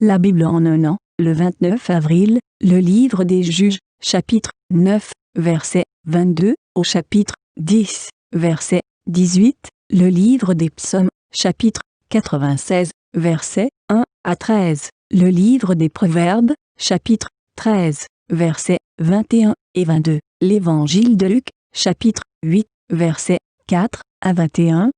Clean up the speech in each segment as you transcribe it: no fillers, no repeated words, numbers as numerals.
La Bible en un an, le 29 avril, le livre des Juges, chapitre 9, verset 22, au chapitre 10, verset 18, le livre des Psaumes, chapitre 96, versets 1 à 13, le livre des Proverbes, chapitre 13, versets 21 et 22, l'évangile de Luc, chapitre 8, versets 4 à 21.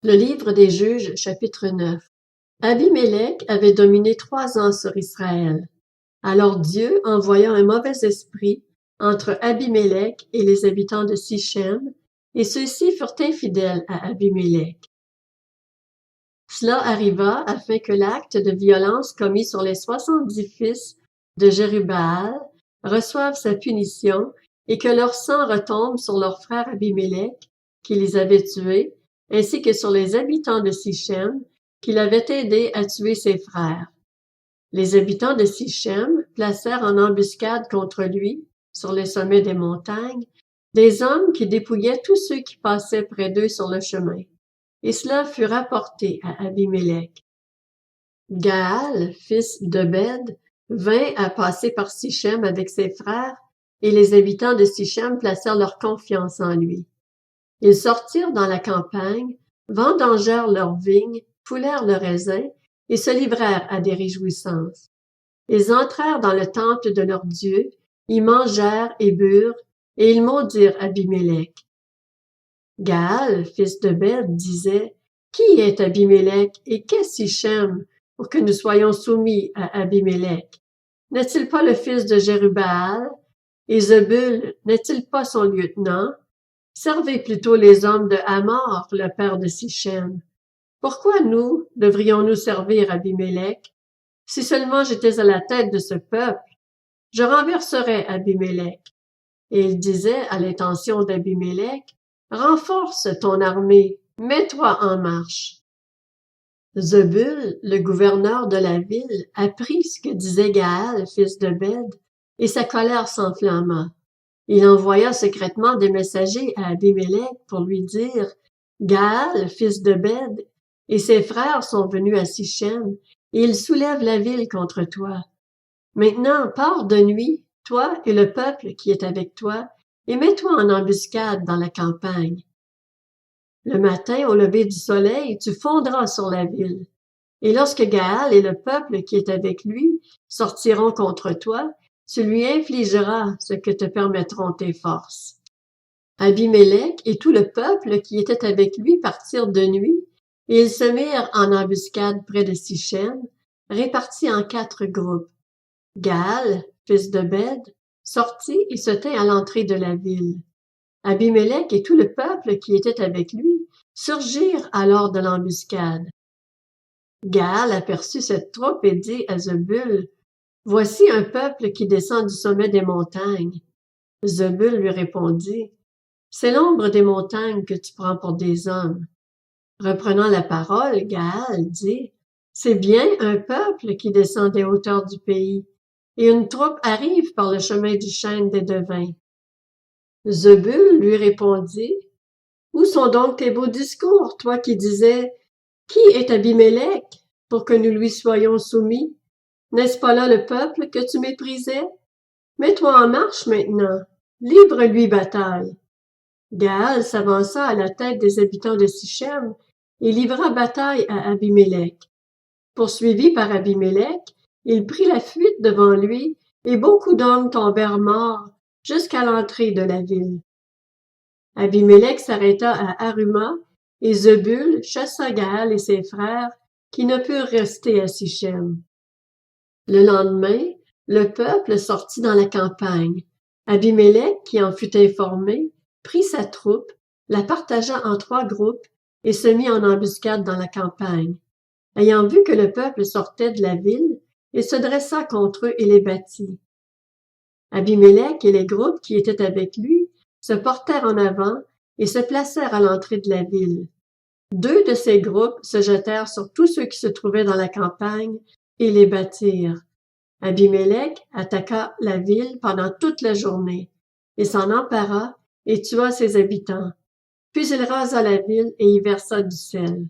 Le livre des Juges, chapitre 9. Abimélec avait dominé 3 ans sur Israël. Alors Dieu envoya un mauvais esprit entre Abimélec et les habitants de Sichem, et ceux-ci furent infidèles à Abimélec. Cela arriva afin que l'acte de violence commis sur les 70 fils de Jérubbaal reçoive sa punition et que leur sang retombe sur leur frère Abimélec, qui les avait tués, ainsi que sur les habitants de Sichem, qui l'avaient aidé à tuer ses frères. Les habitants de Sichem placèrent en embuscade contre lui, sur les sommets des montagnes, des hommes qui dépouillaient tous ceux qui passaient près d'eux sur le chemin. Et cela fut rapporté à Abimélec. Gaal, fils d'Ebed, vint à passer par Sichem avec ses frères, et les habitants de Sichem placèrent leur confiance en lui. Ils sortirent dans la campagne, vendangèrent leurs vignes, foulèrent le raisin, et se livrèrent à des réjouissances. Ils entrèrent dans le temple de leur Dieu, y mangèrent et burent, et ils maudirent Abimélec. Gaal, fils d'Ebed, disait: « Qui est Abimélec et qu'est Sichem pour que nous soyons soumis à Abimélec? N'est-il pas le fils de Jérubbaal? Et Zebul n'est-il pas son lieutenant? Servez plutôt les hommes de Hamor, le père de Sichem. Pourquoi nous devrions-nous servir Abimélec? Si seulement j'étais à la tête de ce peuple, je renverserais Abimélec. » Et il disait à l'intention d'Abimélec: « Renforce ton armée, mets-toi en marche. » Zebul, le gouverneur de la ville, apprit ce que disait Gaal, fils d'Ebed, et sa colère s'enflamma. Il envoya secrètement des messagers à Abimélec pour lui dire: « Gaal, fils d'Ebed, et ses frères sont venus à Sichem, et ils soulèvent la ville contre toi. Maintenant, pars de nuit, toi et le peuple qui est avec toi, et mets-toi en embuscade dans la campagne. Le matin, au lever du soleil, tu fondras sur la ville. Et lorsque Gaal et le peuple qui est avec lui sortiront contre toi, tu lui infligeras ce que te permettront tes forces. » Abimélec et tout le peuple qui était avec lui partirent de nuit, et ils se mirent en embuscade près de Sichem, répartis en 4 groupes. Gaal, fils d'Ebed, sortit et se tint à l'entrée de la ville. Abimélec et tout le peuple qui était avec lui surgirent alors de l'embuscade. Gaal aperçut cette troupe et dit à Zebul: « Voici un peuple qui descend du sommet des montagnes. » Zebul lui répondit: « C'est l'ombre des montagnes que tu prends pour des hommes. » Reprenant la parole, Gaal dit: « C'est bien un peuple qui descend des hauteurs du pays, et une troupe arrive par le chemin du chêne des devins. » Zebul lui répondit: « Où sont donc tes beaux discours, toi qui disais: « Qui est Abimélec pour que nous lui soyons soumis? N'est-ce pas là le peuple que tu méprisais? Mets-toi en marche maintenant, livre-lui bataille. » Gaal s'avança à la tête des habitants de Sichem et livra bataille à Abimélec. Poursuivi par Abimélec, il prit la fuite devant lui, et beaucoup d'hommes tombèrent morts jusqu'à l'entrée de la ville. Abimélec s'arrêta à Aruma, et Zebul chassa Gaal et ses frères, qui ne purent rester à Sichem. Le lendemain, le peuple sortit dans la campagne. Abimélec, qui en fut informé, prit sa troupe, la partagea en 3 groupes et se mit en embuscade dans la campagne. Ayant vu que le peuple sortait de la ville, il se dressa contre eux et les battit. Abimélec et les groupes qui étaient avec lui se portèrent en avant et se placèrent à l'entrée de la ville. 2 de ces groupes se jetèrent sur tous ceux qui se trouvaient dans la campagne et les battirent. Abimélec attaqua la ville pendant toute la journée. Il s'en empara et tua ses habitants. Puis il rasa la ville et y versa du sel.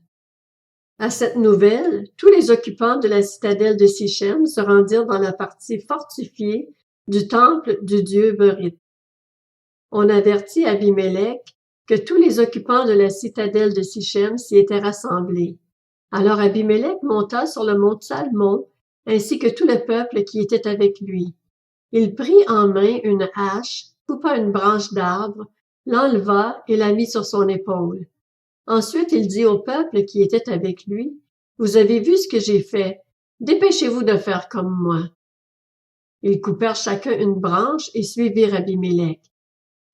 À cette nouvelle, tous les occupants de la citadelle de Sichem se rendirent dans la partie fortifiée du temple du dieu Berit. On avertit Abimélec que tous les occupants de la citadelle de Sichem s'y étaient rassemblés. Alors Abimélec monta sur le mont Salmon, ainsi que tout le peuple qui était avec lui. Il prit en main une hache, coupa une branche d'arbre, l'enleva et la mit sur son épaule. Ensuite il dit au peuple qui était avec lui, « Vous avez vu ce que j'ai fait, dépêchez-vous de faire comme moi. » Ils coupèrent chacun une branche et suivirent Abimélec.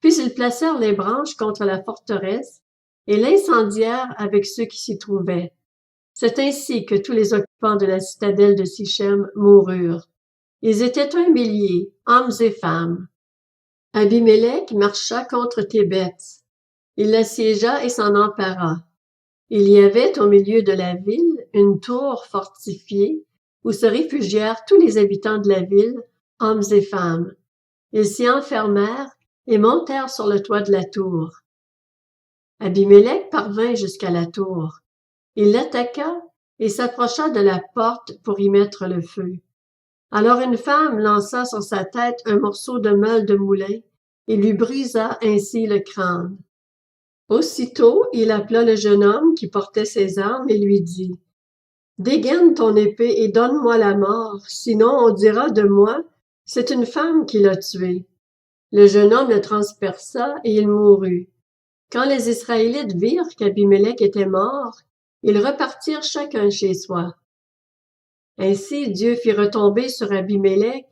Puis ils placèrent les branches contre la forteresse et l'incendièrent avec ceux qui s'y trouvaient. C'est ainsi que tous les occupants de la citadelle de Sichem moururent. Ils étaient 1 millier, hommes et femmes. Abimélec marcha contre Thébets. Il l'assiégea et s'en empara. Il y avait au milieu de la ville une tour fortifiée où se réfugièrent tous les habitants de la ville, hommes et femmes. Ils s'y enfermèrent et montèrent sur le toit de la tour. Abimélec parvint jusqu'à la tour. Il l'attaqua et s'approcha de la porte pour y mettre le feu. Alors une femme lança sur sa tête un morceau de meule de moulin et lui brisa ainsi le crâne. Aussitôt, il appela le jeune homme qui portait ses armes et lui dit, « Dégaine ton épée et donne-moi la mort, sinon on dira de moi, c'est une femme qui l'a tué. » Le jeune homme le transperça et il mourut. Quand les Israélites virent qu'Abimélec était mort, ils repartirent chacun chez soi. Ainsi Dieu fit retomber sur Abimélec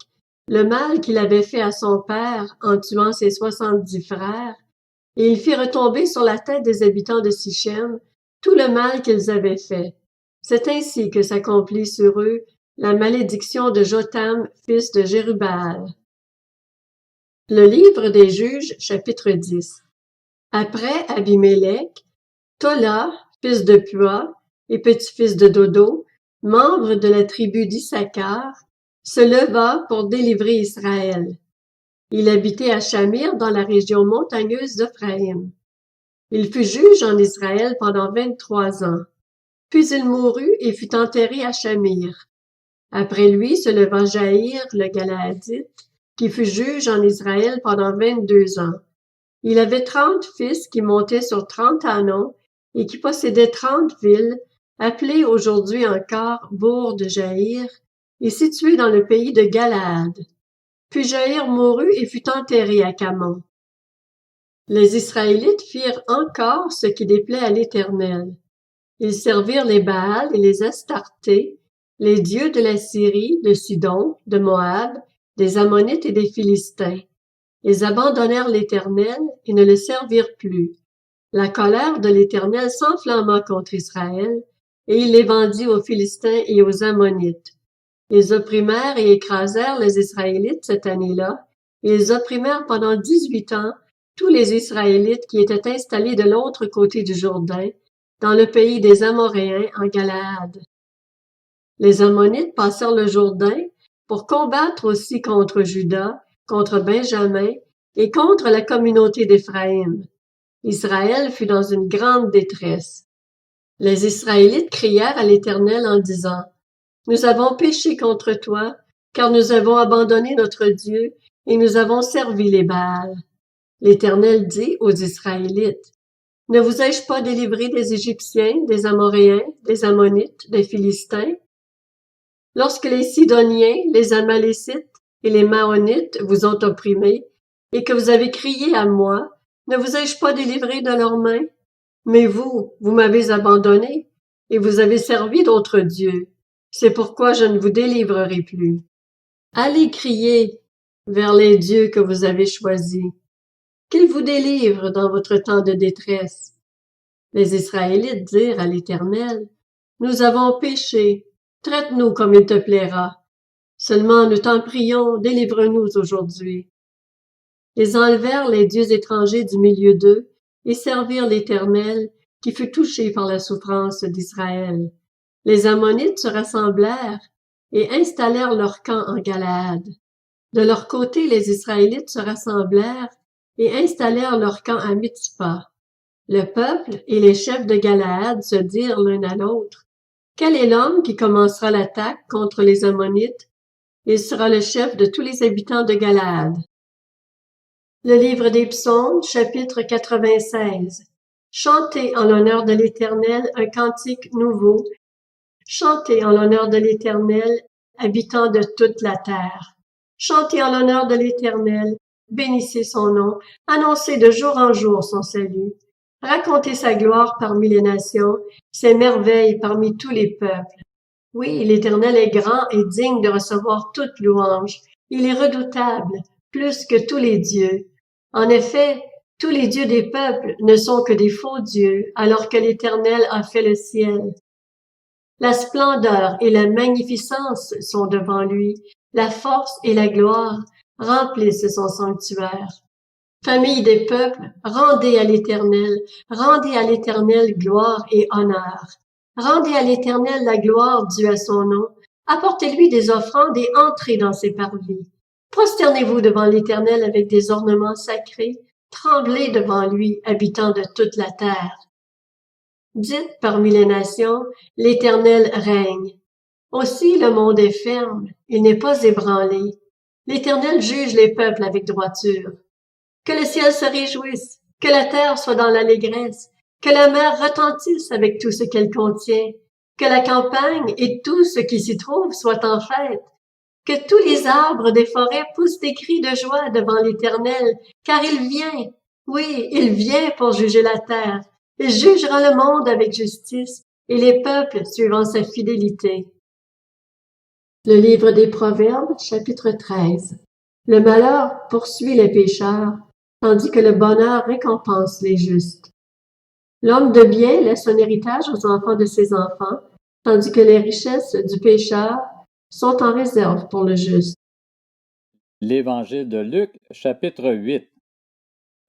le mal qu'il avait fait à son père en tuant ses 70 frères, et il fit retomber sur la tête des habitants de Sichem tout le mal qu'ils avaient fait. C'est ainsi que s'accomplit sur eux la malédiction de Jotham, fils de Jérubbaal. Le livre des Juges, chapitre 10. Après Abimélec, Tola, fils de Pua et petit-fils de Dodo, membre de la tribu d'Issachar, se leva pour délivrer Israël. Il habitait à Shamir dans la région montagneuse d'Éphraïm. Il fut juge en Israël pendant 23 ans. Puis il mourut et fut enterré à Shamir. Après lui se leva Jaïr le Galaadite, qui fut juge en Israël pendant 22 ans. Il avait 30 fils qui montaient sur 30 ânons et qui possédaient 30 villes, appelées aujourd'hui encore bourgs de Jaïr, et situées dans le pays de Galaad. Puis Jaïr mourut et fut enterré à Camon. Les Israélites firent encore ce qui déplaît à l'Éternel. Ils servirent les Baals et les Astartés, les dieux de la Syrie, de Sidon, de Moab, des Ammonites et des Philistins. Ils abandonnèrent l'Éternel et ne le servirent plus. La colère de l'Éternel s'enflamma contre Israël, et il les vendit aux Philistins et aux Ammonites. Ils opprimèrent et écrasèrent les Israélites cette année-là, et ils opprimèrent pendant 18 ans tous les Israélites qui étaient installés de l'autre côté du Jourdain, dans le pays des Amoréens en Galaad. Les Ammonites passèrent le Jourdain pour combattre aussi contre Juda, contre Benjamin et contre la communauté d'Éphraïm. Israël fut dans une grande détresse. Les Israélites crièrent à l'Éternel en disant, « Nous avons péché contre toi, car nous avons abandonné notre Dieu et nous avons servi les Baals. » L'Éternel dit aux Israélites, « Ne vous ai-je pas délivré des Égyptiens, des Amoréens, des Ammonites, des Philistins? Lorsque les Sidoniens, les Amalécites et les Maonites vous ont opprimés, et que vous avez crié à moi, ne vous ai-je pas délivré de leurs mains? Mais vous m'avez abandonné, et vous avez servi d'autres dieux. C'est pourquoi je ne vous délivrerai plus. Allez crier vers les dieux que vous avez choisis, qu'ils vous délivrent dans votre temps de détresse. » Les Israélites dirent à l'Éternel, « Nous avons péché, traite-nous comme il te plaira. Seulement nous t'en prions, délivre-nous aujourd'hui. » Ils enlevèrent les dieux étrangers du milieu d'eux et servirent l'Éternel, qui fut touché par la souffrance d'Israël. Les Ammonites se rassemblèrent et installèrent leur camp en Galaad. De leur côté, les Israélites se rassemblèrent et installèrent leur camp à Mitzpa. Le peuple et les chefs de Galaad se dirent l'un à l'autre, Quel est l'homme qui commencera l'attaque contre les Ammonites? Il sera le chef de tous les habitants de Galaad. Le livre des Psaumes, chapitre 96. Chantez en l'honneur de l'Éternel un cantique nouveau. Chantez en l'honneur de l'Éternel, habitants de toute la terre. Chantez en l'honneur de l'Éternel, bénissez son nom, annoncez de jour en jour son salut. Racontez sa gloire parmi les nations, ses merveilles parmi tous les peuples. Oui, l'Éternel est grand et digne de recevoir toute louange. Il est redoutable, plus que tous les dieux. En effet, tous les dieux des peuples ne sont que des faux dieux, alors que l'Éternel a fait le ciel. La splendeur et la magnificence sont devant lui, la force et la gloire remplissent son sanctuaire. Famille des peuples, rendez à l'Éternel gloire et honneur. Rendez à l'Éternel la gloire due à son nom. Apportez-lui des offrandes et entrez dans ses parvis. Prosternez-vous devant l'Éternel avec des ornements sacrés. Tremblez devant lui, habitants de toute la terre. Dites parmi les nations, l'Éternel règne. Aussi le monde est ferme, il n'est pas ébranlé. L'Éternel juge les peuples avec droiture. Que le ciel se réjouisse, que la terre soit dans l'allégresse, que la mer retentisse avec tout ce qu'elle contient, que la campagne et tout ce qui s'y trouve soient en fête, que tous les arbres des forêts poussent des cris de joie devant l'Éternel, car il vient, oui, il vient pour juger la terre. Il jugera le monde avec justice et les peuples suivant sa fidélité. Le livre des Proverbes, chapitre 13. Le malheur poursuit les pécheurs, tandis que le bonheur récompense les justes. L'homme de bien laisse un héritage aux enfants de ses enfants, tandis que les richesses du pécheur sont en réserve pour le juste. L'Évangile de Luc, chapitre 8.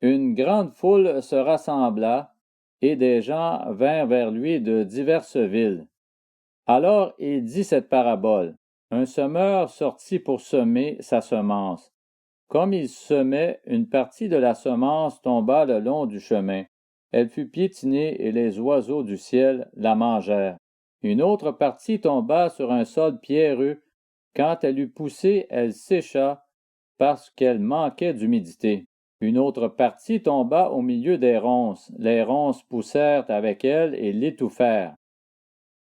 Une grande foule se rassembla, et des gens vinrent vers lui de diverses villes. Alors il dit cette parabole. Un semeur sortit pour semer sa semence. Comme il semait, une partie de la semence tomba le long du chemin. Elle fut piétinée et les oiseaux du ciel la mangèrent. Une autre partie tomba sur un sol pierreux. Quand elle eut poussé, elle sécha parce qu'elle manquait d'humidité. Une autre partie tomba au milieu des ronces. Les ronces poussèrent avec elle et l'étouffèrent.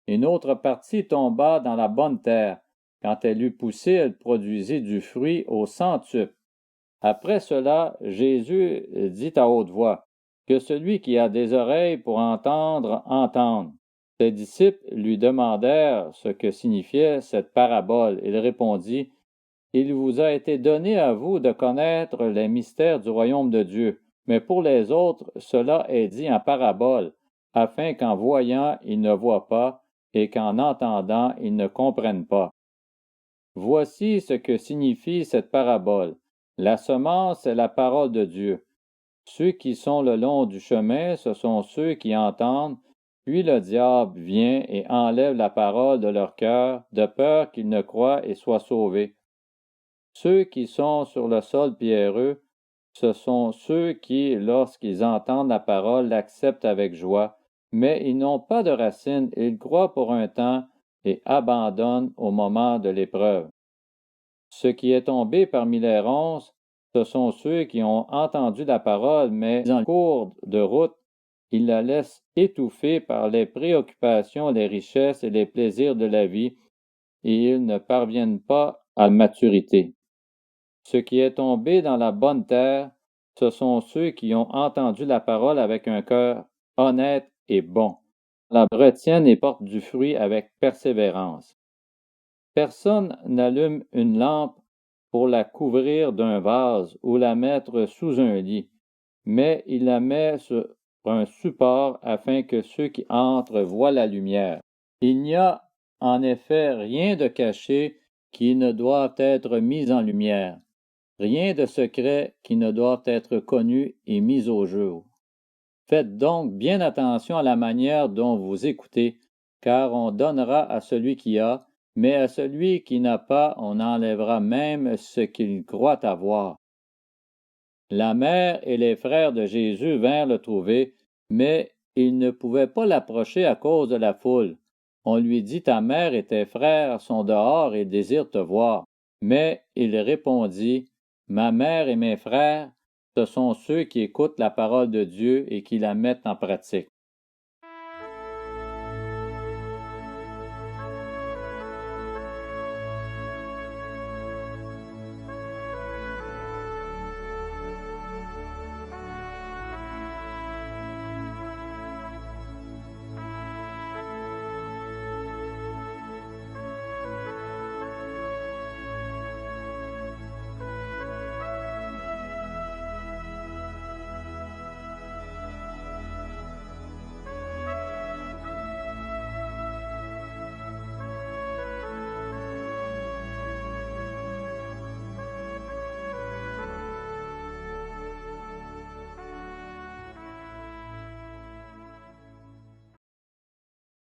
Une autre partie tomba dans la bonne terre. Quand elle eut poussé, elle produisit du fruit au centuple. Après cela, Jésus dit à haute voix, que celui qui a des oreilles pour entendre, entende. Ses disciples lui demandèrent ce que signifiait cette parabole. Il répondit, il vous a été donné à vous de connaître les mystères du royaume de Dieu, mais pour les autres, cela est dit en parabole, afin qu'en voyant, ils ne voient pas, et qu'en entendant, ils ne comprennent pas. Voici ce que signifie cette parabole. La semence est la parole de Dieu. Ceux qui sont le long du chemin, ce sont ceux qui entendent, puis le diable vient et enlève la parole de leur cœur, de peur qu'ils ne croient et soient sauvés. Ceux qui sont sur le sol pierreux, ce sont ceux qui, lorsqu'ils entendent la parole, l'acceptent avec joie, mais ils n'ont pas de racines, ils croient pour un temps et abandonnent au moment de l'épreuve. Ce qui est tombé parmi les ronces, ce sont ceux qui ont entendu la parole, mais en cours de route, ils la laissent étouffer par les préoccupations, les richesses et les plaisirs de la vie, et ils ne parviennent pas à la maturité. Ce qui est tombé dans la bonne terre, ce sont ceux qui ont entendu la parole avec un cœur honnête et bon. La retiennent et portent du fruit avec persévérance. Personne n'allume une lampe pour la couvrir d'un vase ou la mettre sous un lit, mais il la met sur un support afin que ceux qui entrent voient la lumière. Il n'y a en effet rien de caché qui ne doit être mis en lumière, rien de secret qui ne doit être connu et mis au jour. Faites donc bien attention à la manière dont vous écoutez, car on donnera à celui qui a, mais à celui qui n'a pas, on enlèvera même ce qu'il croit avoir. La mère et les frères de Jésus vinrent le trouver, mais ils ne pouvaient pas l'approcher à cause de la foule, On lui dit, ta mère et tes frères sont dehors et désirent te voir. Mais il répondit, ma mère et mes frères, ce sont ceux qui écoutent la parole de Dieu et qui la mettent en pratique.